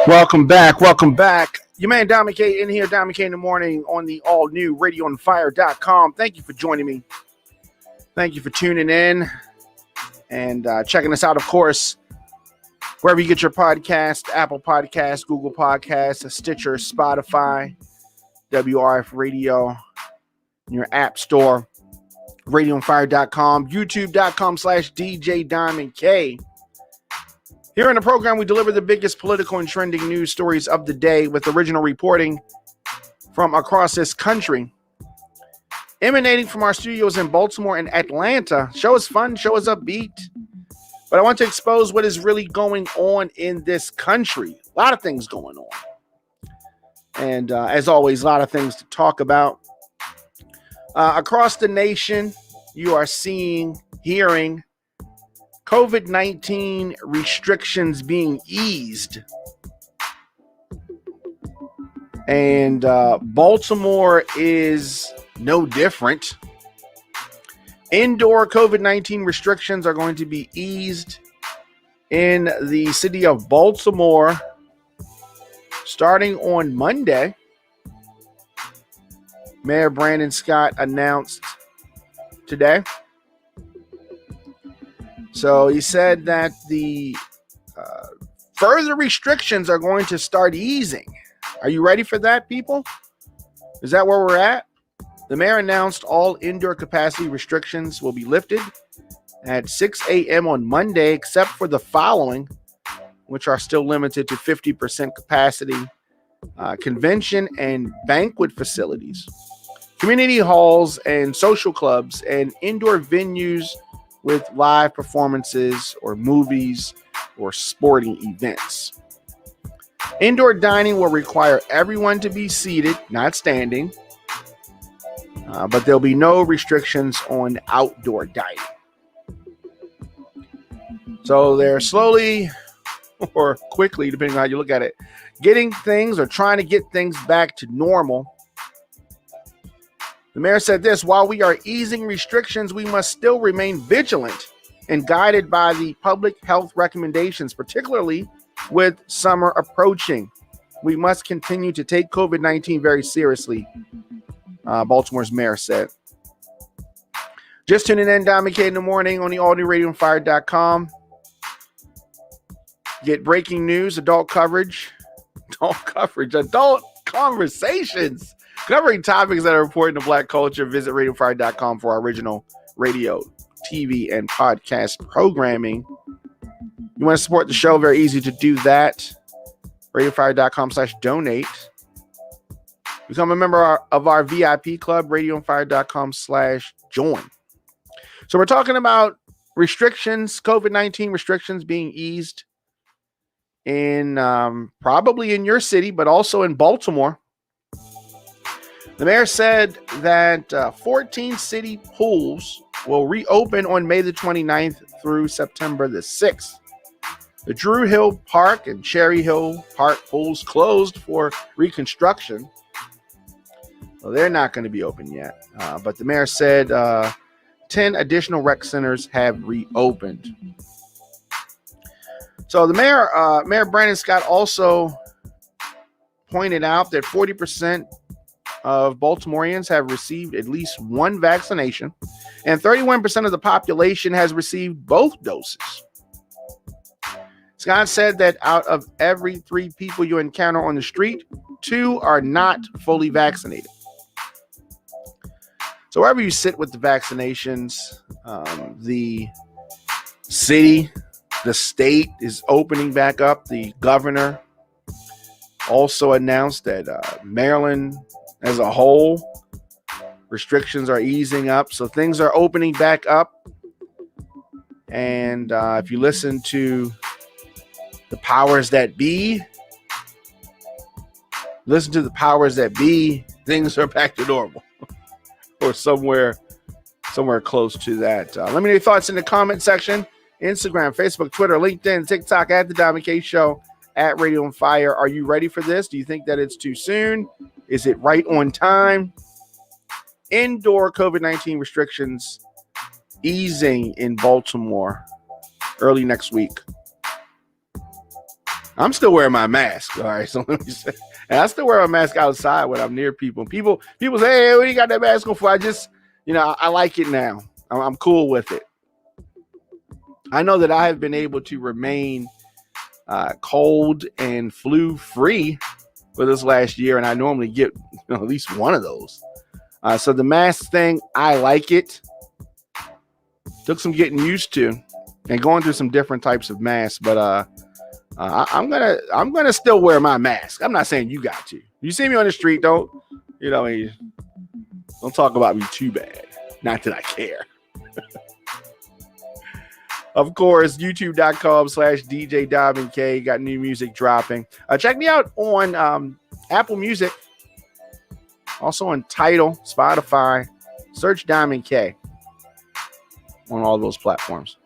Welcome back. Welcome back. Your man Dominic K in here, Dominic K in the morning on the all new radioonfire.com. Thank you for joining me. Thank you for tuning in and checking us out, of course, wherever you get your podcast, Apple Podcasts, Google Podcasts, Stitcher, Spotify, WRF Radio, your app store, radioonfire.com, youtube.com/DJ Diamond K. Here in the program, we deliver the biggest political and trending news stories of the day with original reporting from across this country. Emanating from our studios in Baltimore and Atlanta. Show is fun, show is upbeat. But I want to expose what is really going on in this country. A lot of things going on. And as always, a lot of things to talk about. Across the nation, you are seeing, hearing COVID-19 restrictions being eased. And Baltimore is no different. Indoor COVID-19 restrictions are going to be eased in the city of Baltimore starting on Monday. Mayor Brandon Scott announced today. So he said that the further restrictions are going to start easing. Are you ready for that, people? Is that where we're at? The mayor announced all indoor capacity restrictions will be lifted at 6 a.m. on Monday, except for the following, which are still limited to 50% capacity: convention and banquet facilities, community halls and social clubs, and indoor venues with live performances or movies or sporting events. Indoor dining will require everyone to be seated, not standing, but there'll be no restrictions on outdoor dining. So they're slowly or quickly, depending on how you look at it, getting things or trying to get things back to normal. The mayor said this: while we are easing restrictions, we must still remain vigilant and guided by the public health recommendations, particularly with summer approaching. We must continue to take COVID-19 very seriously, Baltimore's mayor said. Just tuning in, Dominic K in the morning on the all-new radioonfire.com. Get breaking news, adult conversations, covering topics that are important to Black culture. Visit radioonfire.com for our original radio, TV, and podcast programming. You want to support the show? Very easy to do that. radioonfire.com/donate. Become a member of our VIP club, radioonfire.com/join. So we're talking about restrictions, COVID-19 restrictions being eased in probably in your city, but also in Baltimore. The mayor said that 14 city pools will reopen on May the 29th through September the 6th. The Drew Hill Park and Cherry Hill Park pools closed for reconstruction. Well, they're not going to be open yet. But the mayor said 10 additional rec centers have reopened. So the Mayor Brandon Scott also pointed out that 40% of Baltimoreans have received at least one vaccination, and 31% of the population has received both doses. Scott said that out of every 3 people you encounter on the street, 2 are not fully vaccinated. So wherever you sit with the vaccinations, the city, the state is opening back up. The governor also announced that Maryland as a whole, restrictions are easing up. So things are opening back up. And if you listen to the powers that be, things are back to normal or somewhere close to that. Let me know your thoughts in the comment section. Instagram, Facebook, Twitter, LinkedIn, TikTok, at The Dominic K Show, at Radio on Fire. Are you ready for this? Do you think that it's too soon? Is it right on time? Indoor COVID-19 restrictions easing in Baltimore early next week. I'm still wearing my mask. All right, so let me say, and I still wear a mask outside when I'm near people. People say, "Hey, what do you got that mask on for?" I just, I like it now. I'm cool with it. I know that I have been able to remain cold and flu free for this last year, and I normally get at least one of those. So the mask thing, I like it. Took some getting used to, and going through some different types of masks, but I'm gonna still wear my mask. I'm not saying you got to. You see me on the street, don't talk about me too bad. Not that I care. Of course, youtube.com/DJ Diamond K. Got new music dropping. Check me out on Apple Music. Also on Tidal, Spotify. Search Diamond K on all those platforms.